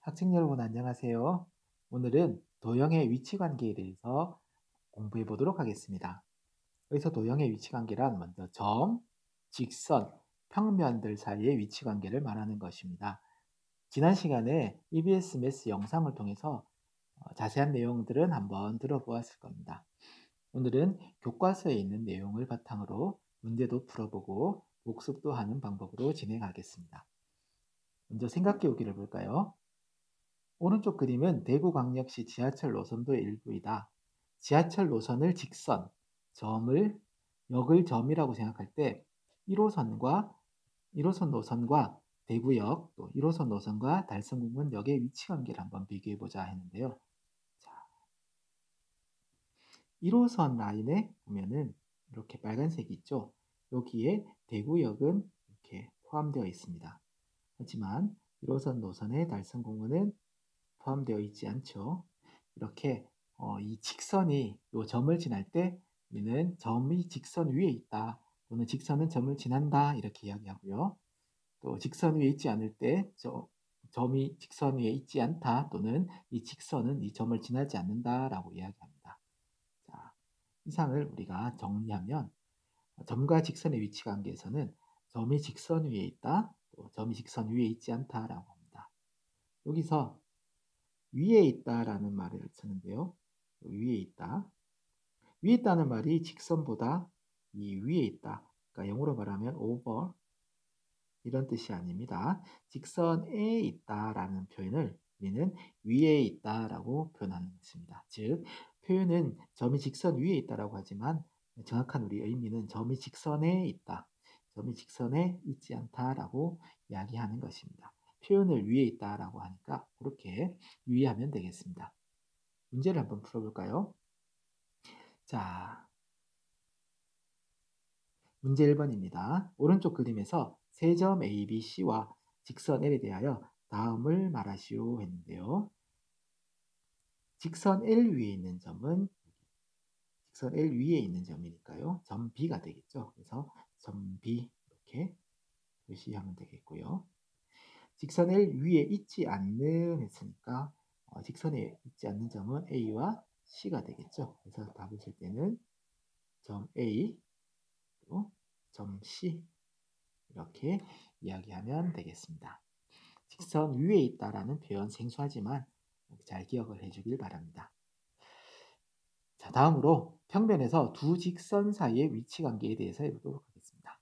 학생 여러분 안녕하세요. 오늘은 도형의 위치 관계에 대해서 공부해 보도록 하겠습니다. 여기서 도형의 위치 관계란 먼저 점, 직선, 평면들 사이의 위치 관계를 말하는 것입니다. 지난 시간에 EBS 매스 영상을 통해서 자세한 내용들은 한번 들어보았을 겁니다. 오늘은 교과서에 있는 내용을 바탕으로 문제도 풀어보고 복습도 하는 방법으로 진행하겠습니다. 먼저 생각해 보기를 볼까요? 오른쪽 그림은 대구광역시 지하철 노선도의 일부이다. 지하철 노선을 직선, 역을 점이라고 생각할 때 1호선 노선과 대구역, 또 1호선 노선과 달성공원역의 위치 관계를 한번 비교해 보자 했는데요. 자, 1호선 라인에 보면은 이렇게 빨간색이 있죠. 여기에 대구역은 이렇게 포함되어 있습니다. 하지만 1호선 노선의 달성공원은 포함되어 있지 않죠. 이렇게 이 직선이 요 점을 지날 때 우리는 점이 직선 위에 있다 또는 직선은 점을 지난다 이렇게 이야기하고요. 또 직선 위에 있지 않을 때 점이 직선 위에 있지 않다 또는 이 직선은 이 점을 지나지 않는다라고 이야기합니다. 자, 이상을 우리가 정리하면 점과 직선의 위치 관계에서는 점이 직선 위에 있다, 또 점이 직선 위에 있지 않다라고 합니다. 여기서 위에 있다라는 말을 쓰는데요. 위에 있다. 위에 있다는 말이 직선보다 이 위에 있다. 그러니까 영어로 말하면 over 이런 뜻이 아닙니다. 직선에 있다라는 표현을 우리는 위에 있다라고 표현하는 것입니다. 즉, 표현은 점이 직선 위에 있다라고 하지만 정확한 우리 의미는 점이 직선에 있다. 점이 직선에 있지 않다라고 이야기하는 것입니다. 표현을 위에 있다라고 하니까 그렇게 유의하면 되겠습니다. 문제를 한번 풀어볼까요? 자, 문제 1번입니다. 오른쪽 그림에서 세 점 A, B, C와 직선 L에 대하여 다음을 말하시오 했는데요. 직선 L 위에 있는 점은 직선 L 위에 있는 점이니까요. 점 B가 되겠죠. 그래서 점 B 이렇게 표시하면 되겠고요. 직선 L 위에 있지 않는 했으니까 직선에 있지 않는 점은 A와 C가 되겠죠. 그래서 답을 쓸 때는 점 A 그리고 점 C 이렇게 이야기하면 되겠습니다. 직선 위에 있다라는 표현 생소하지만 잘 기억을 해주길 바랍니다. 자, 다음으로 평면에서 두 직선 사이의 위치 관계에 대해서 해보도록 하겠습니다.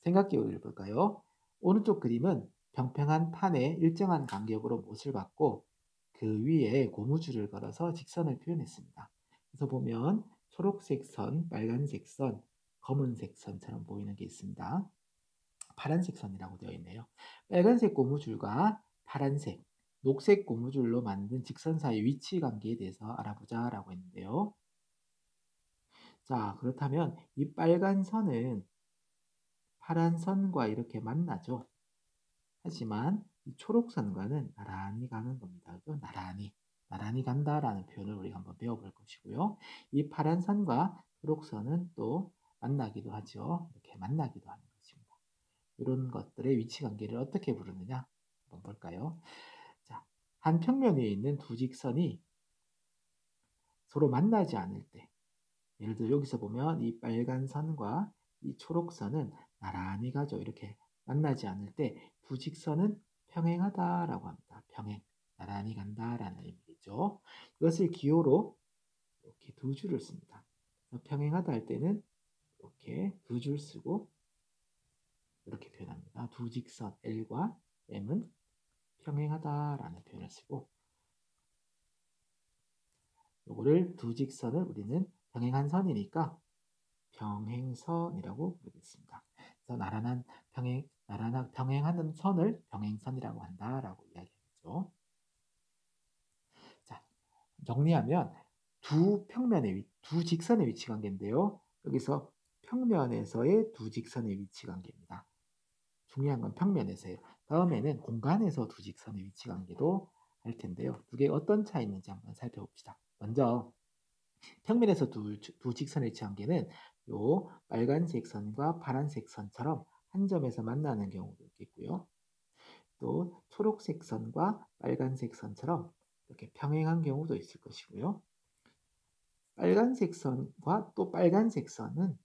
생각해 볼까요? 오른쪽 그림은 평평한 판에 일정한 간격으로 못을 받고 그 위에 고무줄을 걸어서 직선을 표현했습니다. 그래서 보면 초록색 선, 빨간색 선, 검은색 선처럼 보이는 게 있습니다. 파란색 선이라고 되어 있네요. 빨간색 고무줄과 파란색, 녹색 고무줄로 만든 직선 사이 위치 관계에 대해서 알아보자 라고 했는데요. 자, 그렇다면 이 빨간 선은 파란 선과 이렇게 만나죠. 하지만 이 초록선과는 나란히 가는 겁니다. 나란히 간다라는 표현을 우리가 한번 배워볼 것이고요. 이 파란 선과 초록선은 또 만나기도 하죠. 이렇게 만나기도 하는 것입니다. 이런 것들의 위치 관계를 어떻게 부르느냐 한번 볼까요? 자, 한 평면 위에 있는 두 직선이 서로 만나지 않을 때, 예를 들어 여기서 보면 이 빨간 선과 이 초록 선은 나란히 가죠. 이렇게 만나지 않을 때 두 직선은 평행하다라고 합니다. 평행, 나란히 간다라는 의미겠죠. 이것을 기호로 이렇게 두 줄을 씁니다. 평행하다 할 때는 이렇게 두 줄 쓰고 이렇게 표현합니다. 두 직선 L과 M은 평행하다라는 표현을 쓰고 요거를 두 직선을 우리는 평행한 선이니까 평행선이라고 부르겠습니다. 그래서 평행하는 선을 평행선이라고 한다라고 이야기하죠. 자, 정리하면 두 직선의 위치 관계인데요. 여기서 평면에서의 두 직선의 위치 관계입니다. 중요한 건 평면에서예요. 다음에는 공간에서 두 직선의 위치 관계도 할 텐데요. 두 개 어떤 차이 있는지 한번 살펴봅시다. 먼저 평면에서 두 직선의 위치 관계는 요 빨간색 선과 파란색 선처럼 한 점에서 만나는 경우도 있겠고요. 또 초록색 선과 빨간색 선처럼 이렇게 평행한 경우도 있을 것이고요. 빨간색 선과 또 빨간색 선은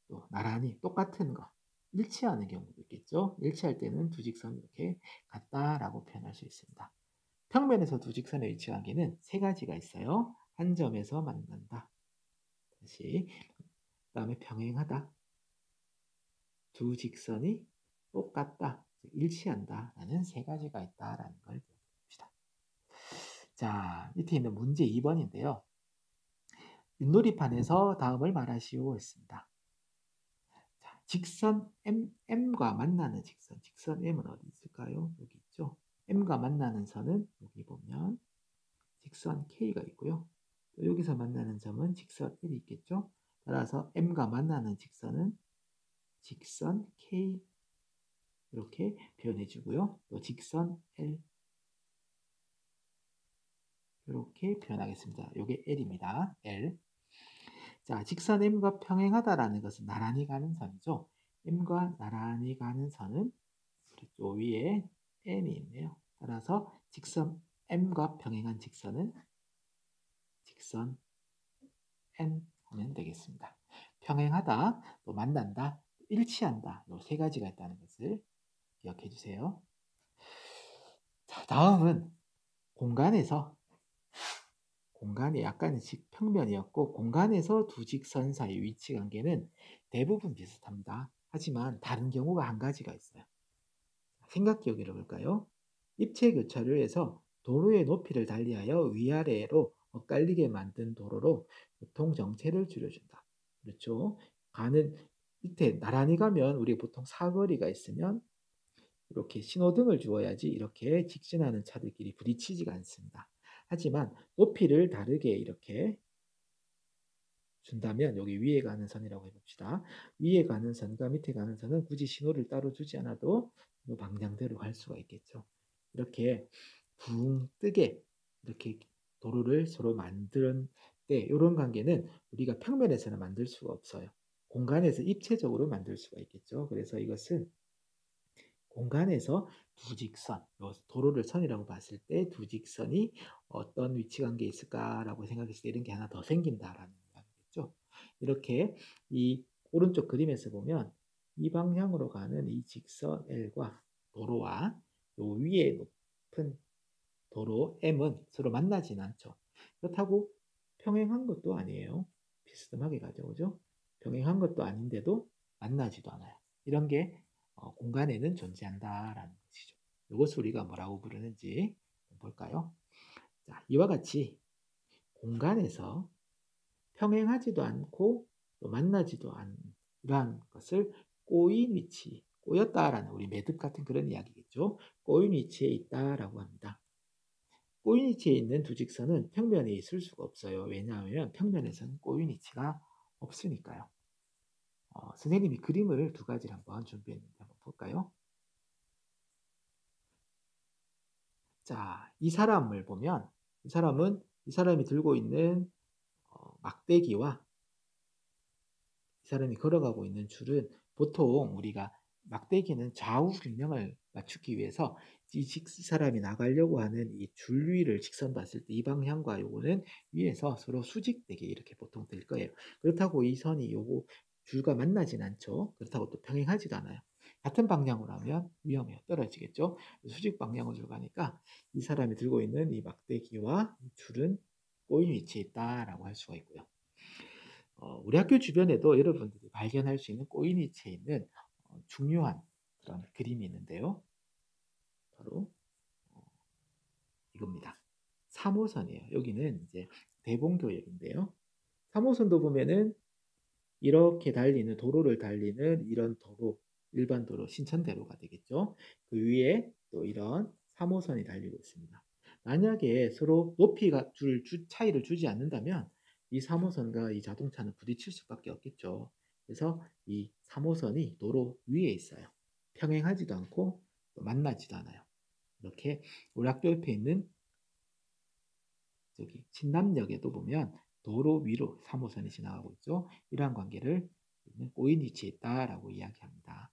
또 나란히 똑같은 거, 일치하는 경우도 있겠죠. 일치할 때는 두 직선이 이렇게 같다라고 표현할 수 있습니다. 평면에서 두 직선의 위치 관계는 세 가지가 있어요. 한 점에서 만난다. 다시 그다음에 평행하다. 두 직선이 똑같다. 일치한다. 라는 세 가지가 있다라는 걸 배워봅시다. 자, 밑에 있는 문제 2번인데요. 윷놀이판에서 다음을 말하시오 했습니다. 자, 직선 M과 만나는 직선 M은 어디 있을까요? 여기 있죠. M과 만나는 선은 여기 보면 직선 K가 있고요. 또 여기서 만나는 점은 직선 L이 있겠죠. 따라서 M과 만나는 직선은 직선 K 이렇게 표현해 주고요. 또 직선 L 이렇게 표현하겠습니다. 이게 L입니다. L. 자, 직선 M과 평행하다라는 것은 나란히 가는 선이죠. M과 나란히 가는 선은 요 위에 N이 있네요. 따라서 직선 M과 평행한 직선은 직선 N 하면 되겠습니다. 평행하다, 또 만난다, 일치한다. 요 세 가지가 있다는 것을 기억해 주세요. 자, 다음은 공간이 약간의 평면이었고 공간에서 두 직선 사이 위치 관계는 대부분 비슷합니다. 하지만 다른 경우가 한 가지가 있어요. 생각 기억을 해볼까요? 입체 교차를 해서 도로의 높이를 달리하여 위아래로 엇갈리게 만든 도로로 교통 정체를 줄여준다. 그렇죠? 밑에 나란히 가면 우리 보통 사거리가 있으면 이렇게 신호등을 주어야지 이렇게 직진하는 차들끼리 부딪히지가 않습니다. 하지만 높이를 다르게 이렇게 준다면 여기 위에 가는 선이라고 해봅시다. 위에 가는 선과 밑에 가는 선은 굳이 신호를 따로 주지 않아도 방향대로 갈 수가 있겠죠. 이렇게 붕 뜨게 이렇게 도로를 서로 만드는 때 이런 관계는 우리가 평면에서는 만들 수가 없어요. 공간에서 입체적으로 만들 수가 있겠죠. 그래서 이것은 공간에서 두 직선, 도로를 선이라고 봤을 때 두 직선이 어떤 위치 관계에 있을까라고 생각했을 때 이런 게 하나 더 생긴다라는 이야기겠죠. 이렇게 이 오른쪽 그림에서 보면 이 방향으로 가는 이 직선 L과 도로와 요 위에 높은 도로 M은 서로 만나진 않죠. 그렇다고 평행한 것도 아니에요. 비스듬하게 가죠, 그죠? 평행한 것도 아닌데도 만나지도 않아요. 이런 게 공간에는 존재한다라는 것이죠. 이것을 우리가 뭐라고 부르는지 볼까요? 자, 이와 같이 공간에서 평행하지도 않고 또 만나지도 않은 이러한 것을 꼬인 위치, 꼬였다라는 우리 매듭 같은 그런 이야기겠죠. 꼬인 위치에 있다라고 합니다. 꼬인 위치에 있는 두 직선은 평면에 있을 수가 없어요. 왜냐하면 평면에서는 꼬인 위치가 없으니까요. 선생님이 그림을 두 가지를 한번 준비했는데 한번 볼까요? 자, 이 사람을 보면 이 사람이 들고 있는 막대기와 이 사람이 걸어가고 있는 줄은 보통 우리가 막대기는 좌우 균형을 맞추기 위해서 이 사람이 나가려고 하는 이 줄 위를 직선 봤을 때 이 방향과 요거는 위에서 서로 수직되게 이렇게 보통 될 거예요. 그렇다고 이 선이 요거 줄과 만나진 않죠. 그렇다고 또 평행하지도 않아요. 같은 방향으로 하면 위험해요. 떨어지겠죠. 수직 방향으로 가니까 이 사람이 들고 있는 이 막대기와 이 줄은 꼬인 위치에 있다라고 할 수가 있고요. 우리 학교 주변에도 여러분들이 발견할 수 있는 꼬인 위치에 있는 중요한 그런 그림이 있는데요. 바로 이겁니다. 3호선이에요. 여기는 이제 대봉교역인데요. 3호선도 보면은 이렇게 달리는 도로를 달리는 이런 도로, 일반 도로, 신천대로가 되겠죠. 그 위에 또 이런 3호선이 달리고 있습니다. 만약에 서로 높이가 차이를 주지 않는다면 이 3호선과 이 자동차는 부딪힐 수밖에 없겠죠. 그래서 이 3호선이 도로 위에 있어요. 평행하지도 않고 만나지도 않아요. 이렇게 우리 학교 옆에 있는 저기 신남역에도 보면 도로 위로 3호선이 지나가고 있죠. 이러한 관계를 꼬인 위치에 있다라고 이야기합니다.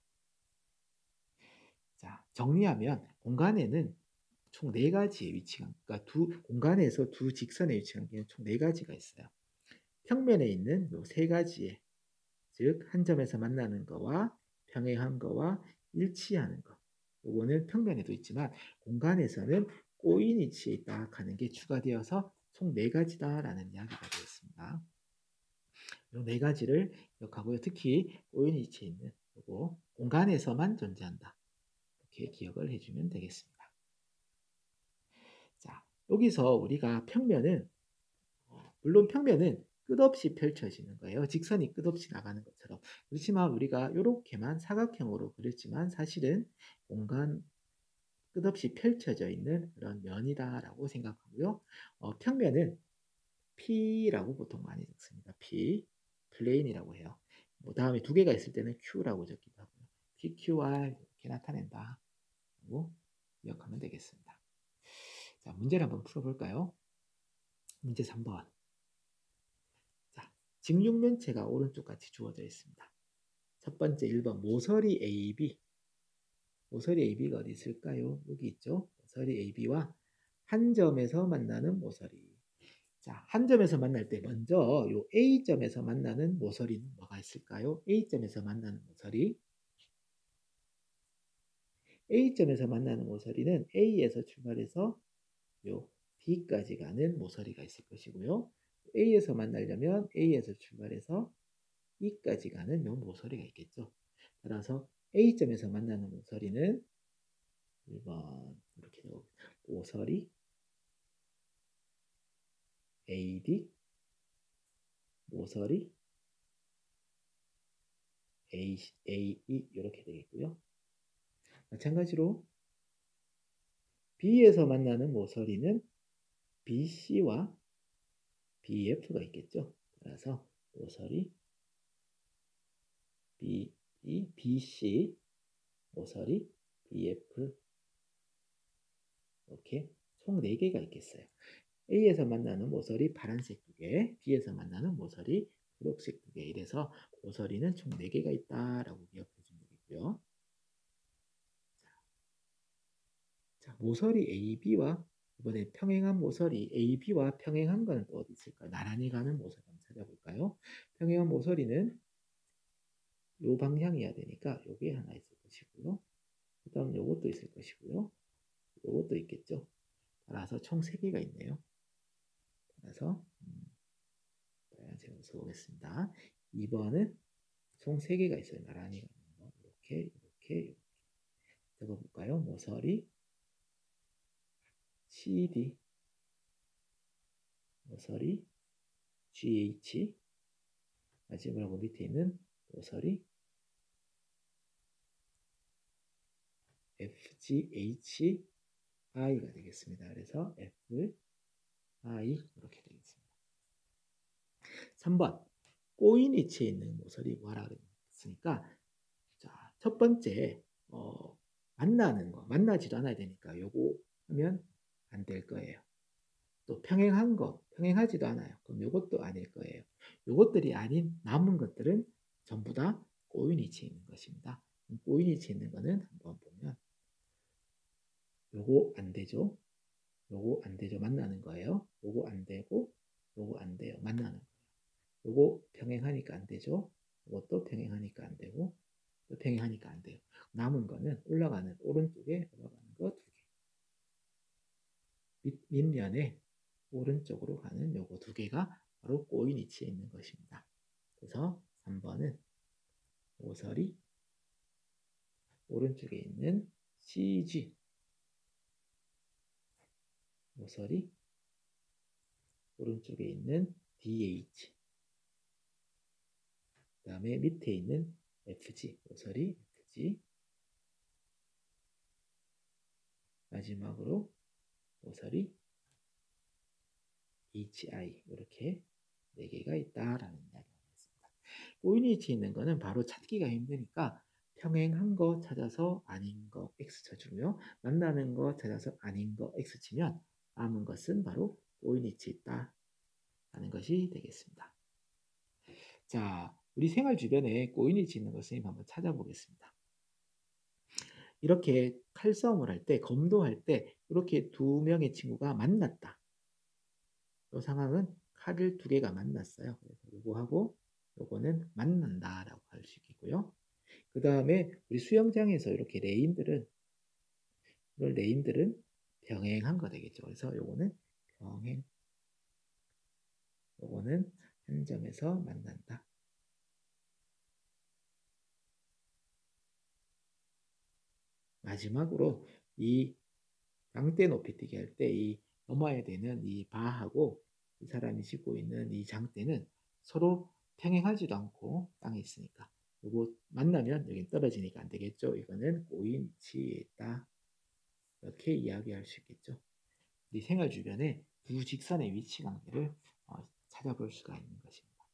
자, 정리하면 공간에는 총 4가지의 위치관, 그러니까 공간에서 두 직선의 위치관계는 총 4가지가 있어요. 평면에 있는 요 3가지의, 즉 한 점에서 만나는 거와 평행한 거와 일치하는 거. 요거는 평면에도 있지만 공간에서는 꼬인 위치에 있다 하는 게 추가되어서 총 4가지다라는 이야기가 되었습니다. 이 4가지를 기억하고요. 특히 꼬인 위치에 있는 요거 공간에서만 존재한다. 이렇게 기억을 해주면 되겠습니다. 자, 여기서 우리가 평면은 물론 평면은 끝없이 펼쳐지는 거예요. 직선이 끝없이 나가는 것처럼. 그렇지만 우리가 이렇게만 사각형으로 그렸지만 사실은 공간 끝없이 펼쳐져 있는 그런 면이다라고 생각하고요. 평면은 P라고 보통 많이 적습니다. P, 플레인이라고 해요. 뭐 다음에 2개가 있을 때는 Q라고 적기도 하고요. PQR 이렇게 나타낸다. 라고 기억하면 되겠습니다. 자, 문제를 한번 풀어볼까요? 문제 3번. 자, 직육면체가 오른쪽 같이 주어져 있습니다. 첫 번째 1번 모서리 AB. 모서리 AB가 어디 있을까요? 여기 있죠. 모서리 AB와 한 점에서 만나는 모서리. 자, 한 점에서 만날 때 먼저 요 A점에서 만나는 모서리는 뭐가 있을까요? A점에서 만나는 모서리. A점에서 만나는 모서리는 A에서 출발해서 요 B까지 가는 모서리가 있을 것이고요. A에서 만나려면 A에서 출발해서 E까지 가는 요 모서리가 있겠죠. 따라서 A점에서 만나는 모서리는 1번 이렇게 모서리 AD, 모서리 AE 이렇게 되겠고요. 마찬가지로 B에서 만나는 모서리는 BC와 BF가 있겠죠. 따라서 모서리 BC, 모서리 BF 이렇게 총 4개가 있겠어요. A에서 만나는 모서리 파란색 2개, B에서 만나는 모서리 초록색 2개. 이래서 모서리는 총 4개가 있다라고 기억해 주면 되겠고요. 자, 모서리 AB와 이번에 평행한 모서리 AB와 평행한 거는 또 어디 있을까요? 나란히 가는 모서리 한번 찾아볼까요? 평행한 모서리는 요 방향이어야 되니까 요게 하나 있을 것이고요. 그 다음 요것도 있을 것이고요. 요것도 있겠죠. 따라서 총 3개가 있네요. 따라서 제가 써보겠습니다. 2번은 총 3개가 있어요. 나란히 가는 거. 이렇게 적어볼까요? 모서리 CD, 모서리 GH, 마지막으로 밑에 있는 모서리 FGHI가 되겠습니다. 그래서 FI 이렇게 되겠습니다. 3번 꼬인 위치에 있는 모서리 뭐라 그랬으니까 자, 첫 번째 만나는 거 만나지도 않아야 되니까 요거 하면 안 될 거예요. 또 평행한 거 평행하지도 않아요. 그럼 요것도 아닐 거예요. 요것들이 아닌 남은 것들은 전부 다 꼬인 위치에 있는 것입니다. 꼬인 위치에 있는 거는 한번 보면 요거 안 되죠. 요거 안 되죠. 만나는 거예요. 요거 안 되고 요거 안 돼요. 만나는 거예요. 요거 평행하니까 안 되죠. 요것도 평행하니까 안 되고 또 평행하니까 안 돼요. 남은 거는 올라가는 오른쪽에 올라가는 거 2개. 밑면에 오른쪽으로 가는 요거 2개가 바로 꼬인 위치에 있는 것입니다. 그래서 3번은 모서리 오른쪽에 있는 CG, 모서리 오른쪽에 있는 DH, 그 다음에 밑에 있는 FG, 모서리 FG, 마지막으로 모서리 HI 이렇게 4개가 있다라는 이야기가 있습니다. 꼬인 위치에 있는 거는 바로 찾기가 힘드니까 평행한 거 찾아서 아닌 거 X 쳐주고요. 만나는 거 찾아서 아닌 거 X 치면 남은 것은 바로 꼬인 위치에 있다 라는 것이 되겠습니다. 자, 우리 생활 주변에 꼬인 위치에 있는 것 선생님 한번 찾아보겠습니다. 이렇게 칼싸움을 할 때, 검도할 때 이렇게 두 명의 친구가 만났다. 이 상황은 칼을 두 개가 만났어요. 그래서 요거하고 요거는 만난다라고 할 수 있겠고요. 그 다음에 우리 수영장에서 이렇게 레인들은 병행한 거 되겠죠. 그래서 요거는 병행, 요거는 한 점에서 만난다. 마지막으로 이 장대 높이뛰기 할 때 이 넘어야 되는 이 바하고 이 사람이 짚고 있는 이 장대는 서로 평행하지도 않고 땅에 있으니까 요거 만나면 여기 떨어지니까 안 되겠죠. 이거는 꼬인 위치에 있다. 이렇게 이야기할 수 있겠죠. 우리 생활 주변에 두 직선의 위치 관계를 찾아볼 수가 있는 것입니다.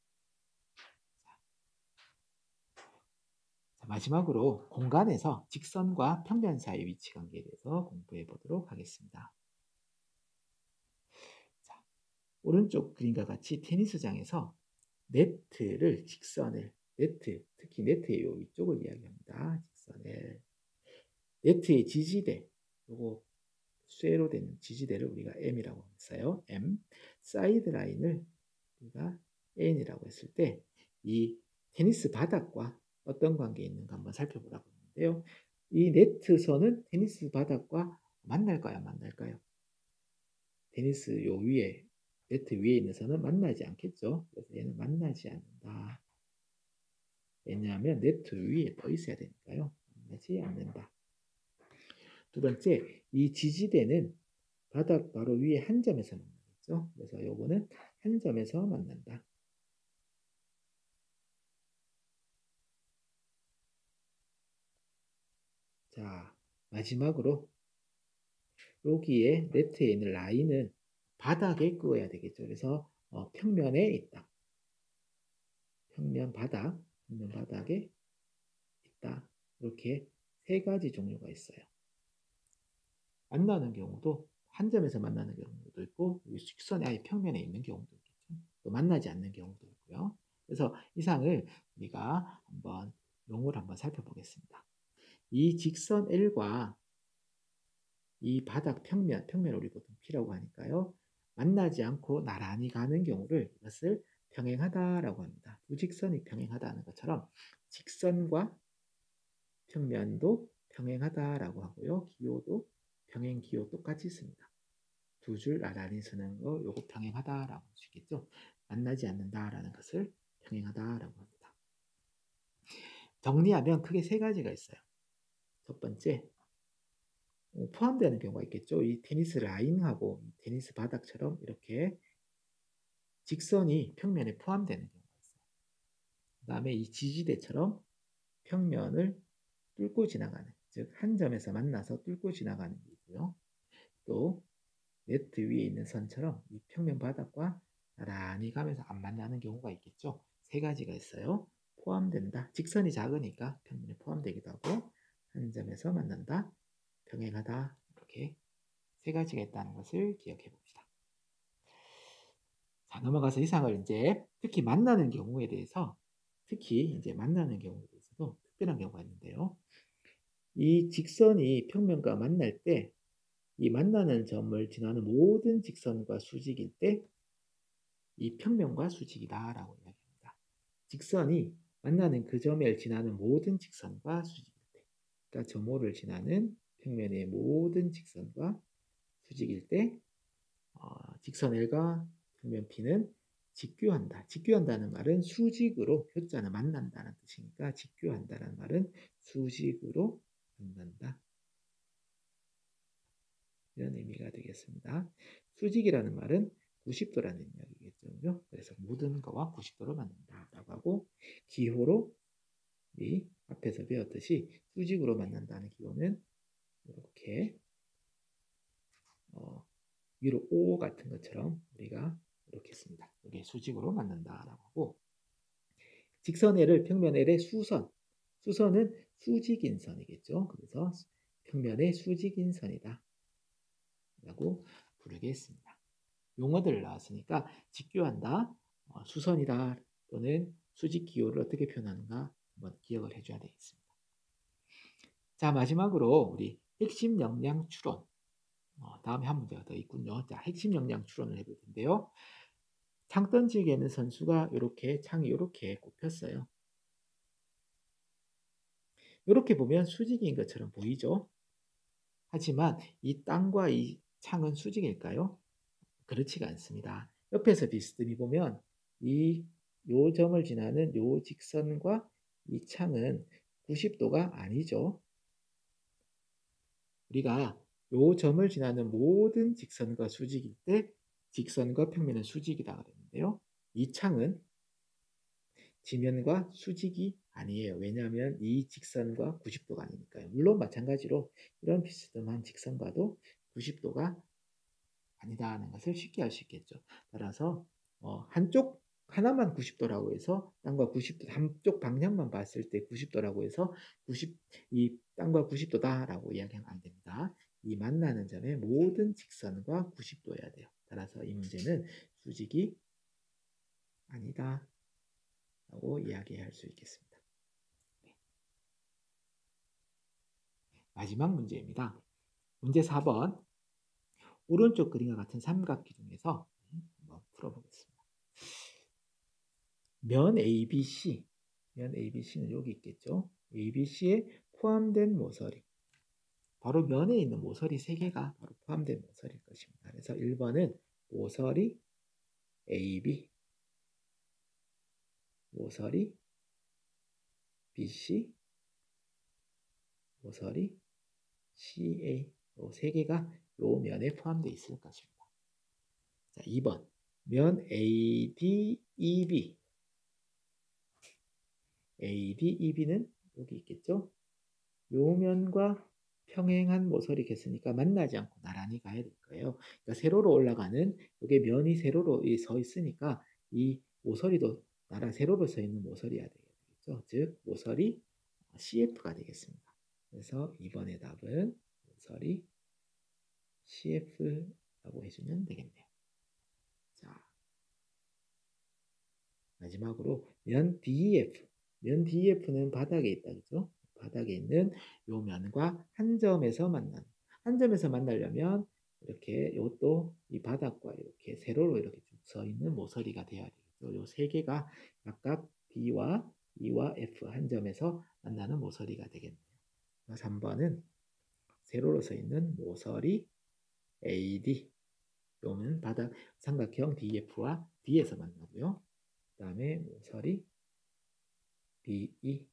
자, 마지막으로 공간에서 직선과 평면 사이의 위치 관계에 대해서 공부해 보도록 하겠습니다. 자, 오른쪽 그림과 같이 테니스장에서 네트를 직선을 특히 네트의 요 위쪽을 이야기합니다. 직선을 네트의 지지대 요거 쇠로 된 지지대를 우리가 M이라고 했어요. M 사이드 라인을 우리가 N이라고 했을 때 이 테니스 바닥과 어떤 관계에 있는가 한번 살펴보라고 했는데요. 이 네트선은 테니스 바닥과 만날까요? 안 만날까요? 테니스 요 위에 네트 위에 있는 선은 만나지 않겠죠. 그래서 얘는 만나지 않는다. 왜냐하면 네트 위에 떠 있어야 되니까요. 만나지 않는다. 두 번째, 이 지지대는 바닥 바로 위에 한 점에서 만나겠죠. 그래서 요거는 한 점에서 만난다. 자, 마지막으로 여기에 네트에 있는 라인은 바닥에 그어야 되겠죠. 그래서 평면에 있다. 평면 바닥에 있다. 이렇게 세 가지 종류가 있어요. 만나는 경우도 한 점에서 만나는 경우도 있고 직선이 아예 평면에 있는 경우도 있겠죠. 또 만나지 않는 경우도 있고요. 그래서 이상을 우리가 한번 용어를 한번 살펴보겠습니다. 이 직선 L과 이 바닥 평면을 우리 보통 P라고 하니까요. 만나지 않고 나란히 가는 경우를 이것을 평행하다라고 합니다. 두 직선이 평행하다는 것처럼 직선과 평면도 평행하다라고 하고요. 기호도 평행 기호 똑같이 씁니다. 두 줄 나란히 서는 거 요거 평행하다라고 할 수 있겠죠. 만나지 않는다라는 것을 평행하다라고 합니다. 정리하면 크게 세 가지가 있어요. 첫 번째, 포함되는 경우가 있겠죠. 이 테니스 라인하고 테니스 바닥처럼 이렇게 직선이 평면에 포함되는 경우가 있어요. 그 다음에 이 지지대처럼 평면을 뚫고 지나가는, 즉 한 점에서 만나서 뚫고 지나가는 게 있고요. 또 네트 위에 있는 선처럼 이 평면 바닥과 나란히 가면서 안 만나는 경우가 있겠죠. 세 가지가 있어요. 포함된다. 직선이 작으니까 평면에 포함되기도 하고 한 점에서 만난다. 병행하다. 이렇게 세 가지가 있다는 것을 기억해 봅시다. 자, 넘어가서 이상을 이제 특히 만나는 경우에 대해서 만나는 경우에 대해서도 특별한 경우가 있는데요. 이 직선이 평면과 만날 때 이 만나는 점을 지나는 모든 직선과 수직일 때 이 평면과 수직이다라고 이야기합니다. 직선이 만나는 그 점을 지나는 모든 직선과 수직일 때, 그러니까 점호를 지나는 평면의 모든 직선과 수직일 때 직선 L과 평면 P는 직교한다. 직교한다는 말은 수직으로, 교자는 만난다는 뜻이니까 직교한다는 말은 수직으로 만난다. 이런 의미가 되겠습니다. 수직이라는 말은 90도라는 이야기겠죠. 그래서 모든 거와 90도로 만난다라고 하고 기호로 이 앞에서 배웠듯이 수직으로 만난다는 기호는 이렇게 위로 O 같은 것처럼 우리가 이렇게 씁니다. 이게 수직으로 만난다라고 하고 직선 L을 평면 L의 수선은 수직인 선이겠죠. 그래서 평면의 수직인 선이다 라고 부르겠습니다. 용어들을 나왔으니까 직교한다, 수선이다 또는 수직 기호를 어떻게 표현하는가 한번 기억을 해줘야 되겠습니다. 자, 마지막으로 우리 핵심 역량 추론. 다음에 한 문제가 더 있군요. 자, 핵심 역량 추론을 해볼 텐데요. 창 던지기에는 선수가 창이 이렇게 꼽혔어요. 이렇게 보면 수직인 것처럼 보이죠? 하지만 이 땅과 이 창은 수직일까요? 그렇지가 않습니다. 옆에서 비스듬히 보면 요 점을 지나는 요 직선과 이 창은 90도가 아니죠. 우리가 요 점을 지나는 모든 직선과 수직일 때 직선과 평면은 수직이다 그랬는데요. 이 창은 지면과 수직이 아니에요. 왜냐하면 이 직선과 90도가 아니니까요. 물론 마찬가지로 이런 비스듬한 직선과도 90도가 아니다는 것을 쉽게 알 수 있겠죠. 따라서 한쪽 하나만 90도라고 해서 땅과 90도 한쪽 방향만 봤을 때 90도라고 해서 이 땅과 90도다라고 이야기하면 안 됩니다. 이 만나는 점의 모든 직선과 90도여야 돼요. 따라서 이 문제는 수직이 아니다 라고 이야기할 수 있겠습니다. 네. 마지막 문제입니다. 문제 4번. 오른쪽 그림과 같은 삼각기 중에서 한번 풀어보겠습니다. 면 ABC는 여기 있겠죠. ABC에 포함된 모서리. 바로 면에 있는 모서리 3개가 바로 포함된 모서리일 것입니다. 그래서 1번은 모서리 AB, 모서리 BC, 모서리 CA. 이 3개가 요 면에 포함되어 있을 것입니다. 자, 2번. 면 ADEB. ADEB는 여기 있겠죠. 요 면과 평행한 모서리겠으니까 만나지 않고 나란히 가야 될 거예요. 그러니까 세로로 올라가는 이게 면이 세로로 서 있으니까 이 모서리도 세로로 서 있는 모서리가 되겠죠. 즉 모서리 CF가 되겠습니다. 그래서 이번의 답은 모서리 CF라고 해주면 되겠네요. 자, 마지막으로 면 DEF. 면 DEF는 바닥에 있다, 그죠? 바닥에 있는 요 면과 한 점에서 만나려면 이렇게 이것도 이 바닥과 이렇게 세로로 이렇게 쭉 서 있는 모서리가 되어야 되겠죠. 요 3개가 각각 D와 E와 F 한 점에서 만나는 모서리가 되겠네요. 3번은 세로로 서 있는 모서리 AD. 요는 바닥 삼각형 DF와 D에서 만나고요. 그 다음에 모서리 BE.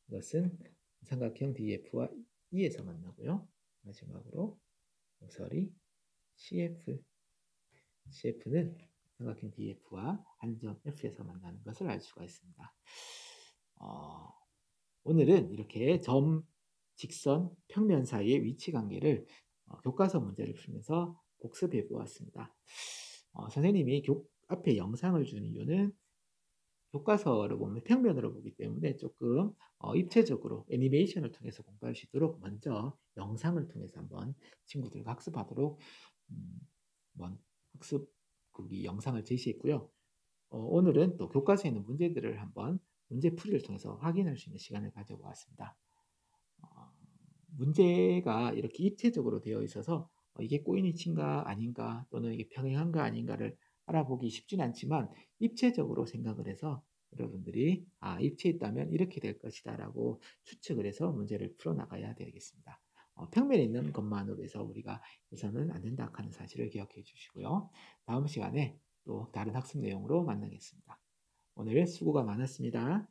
이것은 삼각형 DF와 E에서 만나고요. 마지막으로 모서리 CF. CF는 삼각형 DF와 한 점 F에서 만나는 것을 알 수가 있습니다. 오늘은 이렇게 점, 직선, 평면 사이의 위치 관계를 교과서 문제를 풀면서 복습해 보았습니다. 선생님이 앞에 영상을 준 이유는 교과서를 보면 평면으로 보기 때문에 조금 입체적으로 애니메이션을 통해서 공부할 수 있도록 먼저 영상을 통해서 한번 친구들과 학습하도록 한번 학습 영상을 제시했고요. 오늘은 또 교과서에 있는 문제들을 한번 문제풀이를 통해서 확인할 수 있는 시간을 가져보았습니다. 문제가 이렇게 입체적으로 되어 있어서 이게 꼬인위치인가 아닌가 또는 이게 평행한가 아닌가를 알아보기 쉽진 않지만 입체적으로 생각을 해서 여러분들이 입체있다면 이렇게 될 것이다 라고 추측을 해서 문제를 풀어나가야 되겠습니다. 평면에 있는 것만으로 해서 우리가 해서는 안 된다 하는 사실을 기억해 주시고요. 다음 시간에 또 다른 학습 내용으로 만나겠습니다. 오늘 수고가 많았습니다.